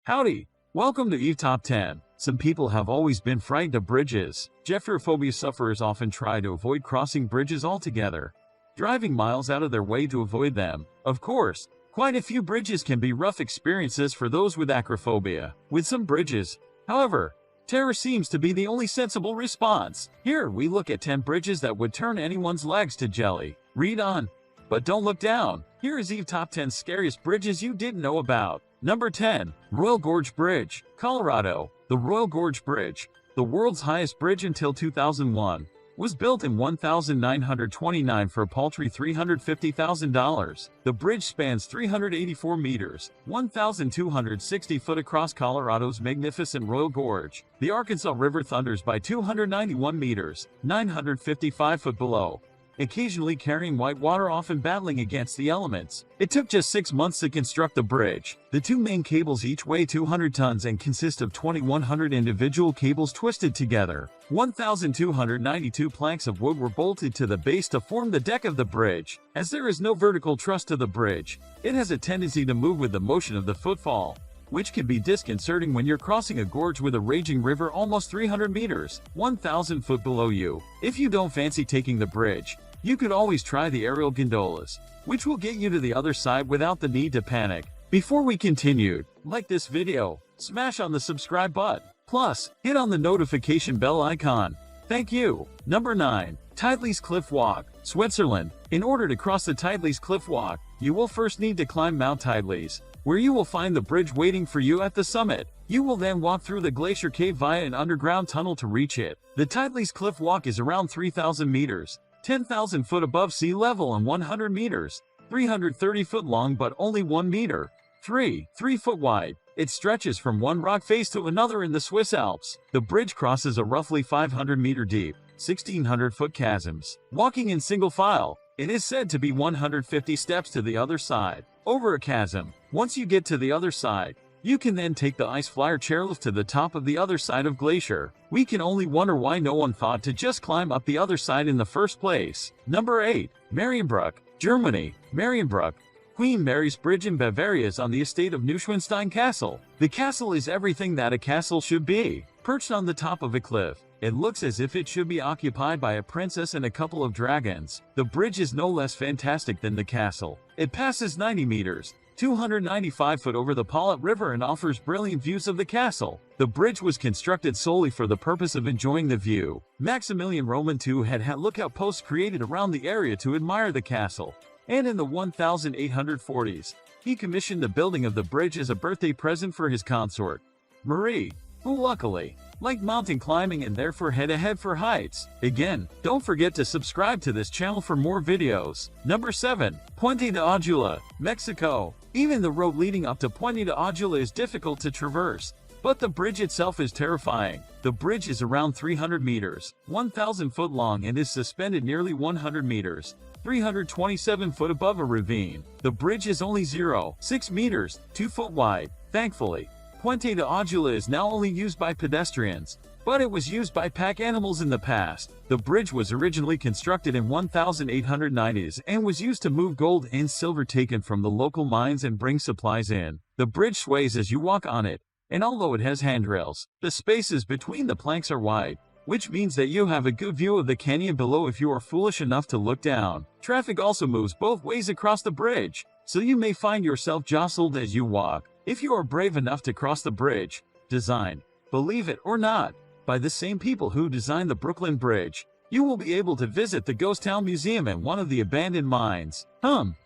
Howdy! Welcome to Eve Top 10. Some people have always been frightened of bridges. Geophobia sufferers often try to avoid crossing bridges altogether, driving miles out of their way to avoid them. Of course, quite a few bridges can be rough experiences for those with acrophobia. With some bridges, however, terror seems to be the only sensible response. Here, we look at 10 bridges that would turn anyone's legs to jelly. Read on, but don't look down. Here is Eve Top 10 Scariest Bridges You Didn't Know About. Number 10. Royal Gorge Bridge, Colorado. The Royal Gorge Bridge, the world's highest bridge until 2001, was built in 1929 for a paltry $350,000. The bridge spans 384 meters, 1,260 foot across Colorado's magnificent Royal Gorge. The Arkansas River thunders by 291 meters, 955 foot below, occasionally carrying white water, often battling against the elements. It took just 6 months to construct the bridge. The two main cables each weigh 200 tons and consist of 2,100 individual cables twisted together. 1,292 planks of wood were bolted to the base to form the deck of the bridge. As there is no vertical truss to the bridge, it has a tendency to move with the motion of the footfall, which can be disconcerting when you're crossing a gorge with a raging river almost 300 meters, 1,000 foot below you. If you don't fancy taking the bridge, you could always try the aerial gondolas, which will get you to the other side without the need to panic. Before we continue, like this video, smash on the subscribe button, plus hit on the notification bell icon. Thank you. Number 9. Tidley's Cliff Walk, Switzerland. In order to cross the Tidley's Cliff Walk, you will first need to climb Mount Tidley's, where you will find the bridge waiting for you at the summit. You will then walk through the glacier cave via an underground tunnel to reach it. The Tidley's Cliff Walk is around 3,000 meters, 10,000 foot above sea level, and 100 meters, 330 foot long but only 1 meter, 3 foot wide. It stretches from one rock face to another in the Swiss Alps. The bridge crosses a roughly 500 meter deep, 1,600 foot chasms. Walking in single file, it is said to be 150 steps to the other side, over a chasm. Once you get to the other side, you can then take the ice flyer chairlift to the top of the other side of glacier. We can only wonder why no one thought to just climb up the other side in the first place. Number 8. Marienbrück, Germany. Marienbrück, Queen Mary's Bridge in Bavaria, is on the estate of Neuschwanstein Castle. The castle is everything that a castle should be. Perched on the top of a cliff, it looks as if it should be occupied by a princess and a couple of dragons. The bridge is no less fantastic than the castle. It passes 90 meters, 295 foot over the Paulet River, and offers brilliant views of the castle. The bridge was constructed solely for the purpose of enjoying the view. Maximilian Roman II had lookout posts created around the area to admire the castle, and in the 1840s, he commissioned the building of the bridge as a birthday present for his consort, Marie, who luckily liked mountain climbing and therefore head ahead for heights. Again, don't forget to subscribe to this channel for more videos. Number 7. Puente de Aguila, Mexico. Even the road leading up to Puente de Aguila is difficult to traverse, but the bridge itself is terrifying. The bridge is around 300 meters, 1,000 foot long, and is suspended nearly 100 meters, 327 foot above a ravine. The bridge is only 0.6 meters, 2 foot wide. Thankfully, Puente de Aguila is now only used by pedestrians, but it was used by pack animals in the past. The bridge was originally constructed in 1890s and was used to move gold and silver taken from the local mines and bring supplies in. The bridge sways as you walk on it, and although it has handrails, the spaces between the planks are wide, which means that you have a good view of the canyon below if you are foolish enough to look down. Traffic also moves both ways across the bridge, so you may find yourself jostled as you walk. If you are brave enough to cross the bridge, designed, believe it or not, by the same people who designed the Brooklyn Bridge, you will be able to visit the Ghost Town Museum and one of the abandoned mines.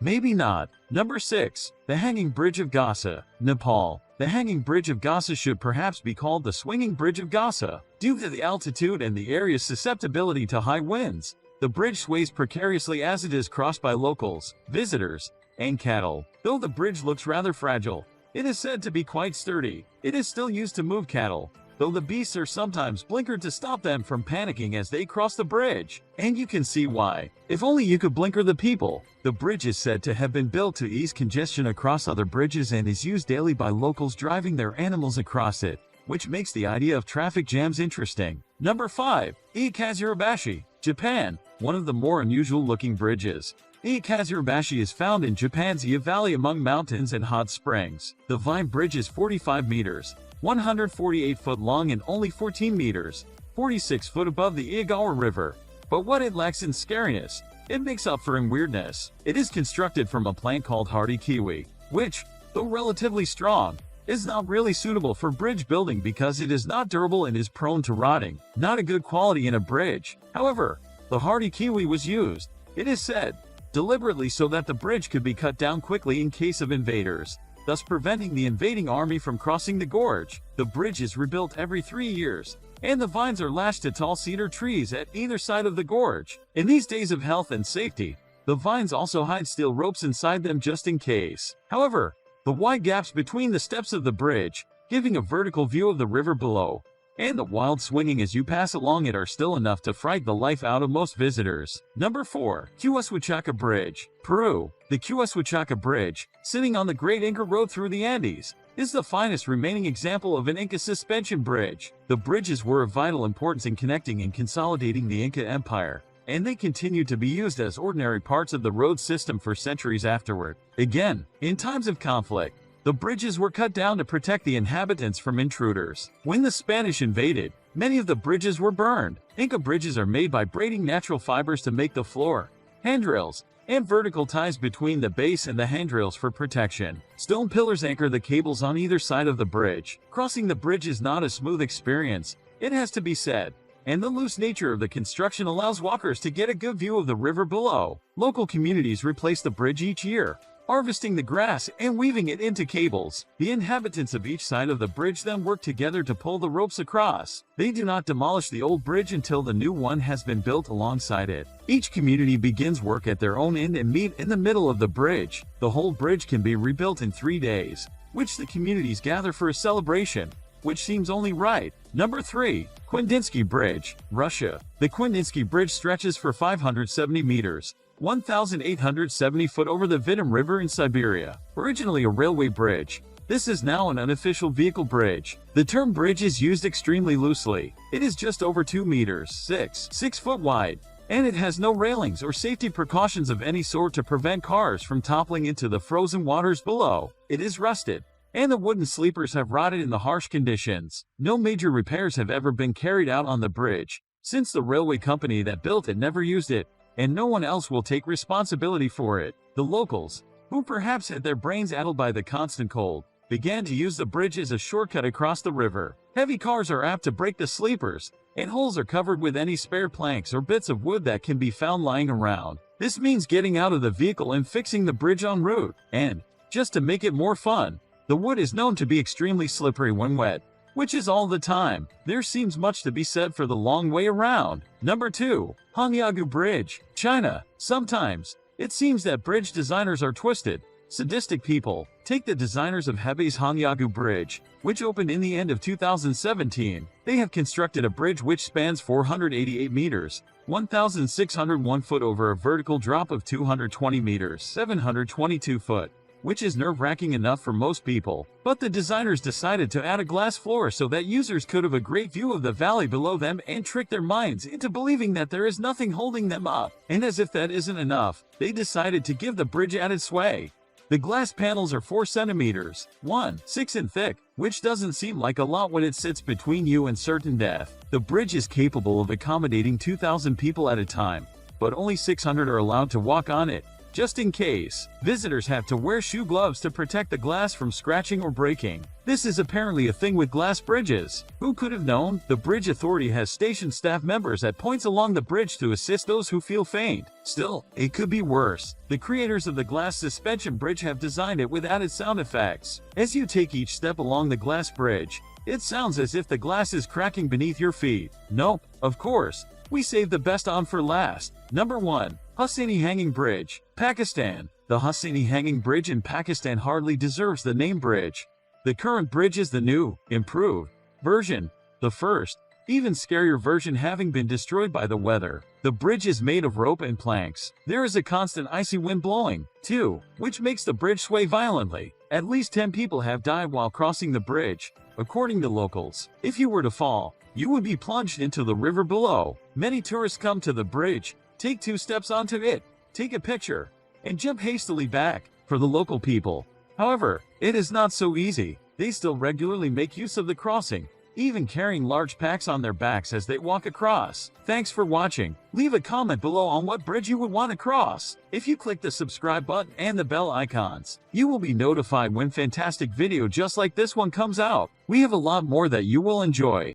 Maybe not. Number 6. The Hanging Bridge of Gasa, Nepal. The Hanging Bridge of Gasa should perhaps be called the Swinging Bridge of Gasa, due to the altitude and the area's susceptibility to high winds. The bridge sways precariously as it is crossed by locals, visitors, and cattle. Though the bridge looks rather fragile, it is said to be quite sturdy. It is still used to move cattle, though the beasts are sometimes blinkered to stop them from panicking as they cross the bridge. And you can see why. If only you could blinker the people. The bridge is said to have been built to ease congestion across other bridges and is used daily by locals driving their animals across it, which makes the idea of traffic jams interesting. Number 5. Ikazurabashi, Japan. One of the more unusual looking bridges. Ikazurabashi is found in Japan's Iya Valley among mountains and hot springs. The Vine Bridge is 45 meters, 148 foot long and only 14 meters, 46 foot above the Iagawa River. But what it lacks in scariness, it makes up for in weirdness. It is constructed from a plant called hardy kiwi, which, though relatively strong, is not really suitable for bridge building because it is not durable and is prone to rotting. Not a good quality in a bridge. However, the hardy kiwi was used, it is said, deliberately so that the bridge could be cut down quickly in case of invaders, thus preventing the invading army from crossing the gorge. The bridge is rebuilt every 3 years, and the vines are lashed to tall cedar trees at either side of the gorge. In these days of health and safety, the vines also hide steel ropes inside them just in case. However, the wide gaps between the steps of the bridge, giving a vertical view of the river below, and the wild swinging as you pass along it are still enough to frighten the life out of most visitors. Number 4. Huachucaca Bridge, Peru. The Huachucaca Bridge, sitting on the Great Inca Road through the Andes, is the finest remaining example of an Inca suspension bridge. The bridges were of vital importance in connecting and consolidating the Inca Empire, and they continued to be used as ordinary parts of the road system for centuries afterward. Again, in times of conflict, the bridges were cut down to protect the inhabitants from intruders. When the Spanish invaded, many of the bridges were burned. Inca bridges are made by braiding natural fibers to make the floor, handrails, and vertical ties between the base and the handrails for protection. Stone pillars anchor the cables on either side of the bridge. Crossing the bridge is not a smooth experience, it has to be said, and the loose nature of the construction allows walkers to get a good view of the river below. Local communities replace the bridge each year, harvesting the grass and weaving it into cables. The inhabitants of each side of the bridge then work together to pull the ropes across. They do not demolish the old bridge until the new one has been built alongside it. Each community begins work at their own end and meet in the middle of the bridge. The whole bridge can be rebuilt in 3 days, which the communities gather for a celebration, which seems only right. Number 3. Kvindinsky Bridge, Russia. The Kvindinsky Bridge stretches for 570 meters, 1,870 foot over the Vitim River in Siberia. Originally a railway bridge, this is now an unofficial vehicle bridge. The term bridge is used extremely loosely. It is just over 2 meters, 6 foot wide, and it has no railings or safety precautions of any sort to prevent cars from toppling into the frozen waters below. It is rusted, and the wooden sleepers have rotted in the harsh conditions. No major repairs have ever been carried out on the bridge, since the railway company that built it never used it, and no one else will take responsibility for it. The locals, who perhaps had their brains addled by the constant cold, began to use the bridge as a shortcut across the river. Heavy cars are apt to break the sleepers, and holes are covered with any spare planks or bits of wood that can be found lying around. This means getting out of the vehicle and fixing the bridge en route. And, just to make it more fun, the wood is known to be extremely slippery when wet, which is all the time. There seems much to be said for the long way around. Number 2. Hangyagu Bridge, China. Sometimes, it seems that bridge designers are twisted, sadistic people. Take the designers of Hebei's Hangyagu Bridge, which opened in the end of 2017. They have constructed a bridge which spans 488 meters, 1,601 foot over a vertical drop of 220 meters, 722 foot. Which is nerve-wracking enough for most people. But the designers decided to add a glass floor so that users could have a great view of the valley below them and trick their minds into believing that there is nothing holding them up. And as if that isn't enough, they decided to give the bridge added sway. The glass panels are 4 centimeters, 1.6 in thick, which doesn't seem like a lot when it sits between you and certain death. The bridge is capable of accommodating 2,000 people at a time, but only 600 are allowed to walk on it. Just in case, visitors have to wear shoe gloves to protect the glass from scratching or breaking. This is apparently a thing with glass bridges. Who could have known? The bridge authority has stationed staff members at points along the bridge to assist those who feel faint. Still, it could be worse. The creators of the glass suspension bridge have designed it with added sound effects. As you take each step along the glass bridge, it sounds as if the glass is cracking beneath your feet. Nope, of course. We saved the best on for last. Number 1. Hosseini Hanging Bridge, Pakistan. The Hosseini Hanging Bridge in Pakistan hardly deserves the name bridge. The current bridge is the new, improved version, the first, even scarier version having been destroyed by the weather. The bridge is made of rope and planks. There is a constant icy wind blowing, too, which makes the bridge sway violently. At least 10 people have died while crossing the bridge, according to locals. If you were to fall, you would be plunged into the river below. Many tourists come to the bridge, take 2 steps onto it, take a picture, and jump hastily back. For the local people, however, it is not so easy. They still regularly make use of the crossing, even carrying large packs on their backs as they walk across. Thanks for watching. Leave a comment below on what bridge you would want to cross. If you click the subscribe button and the bell icons, you will be notified when fantastic video just like this one comes out. We have a lot more that you will enjoy.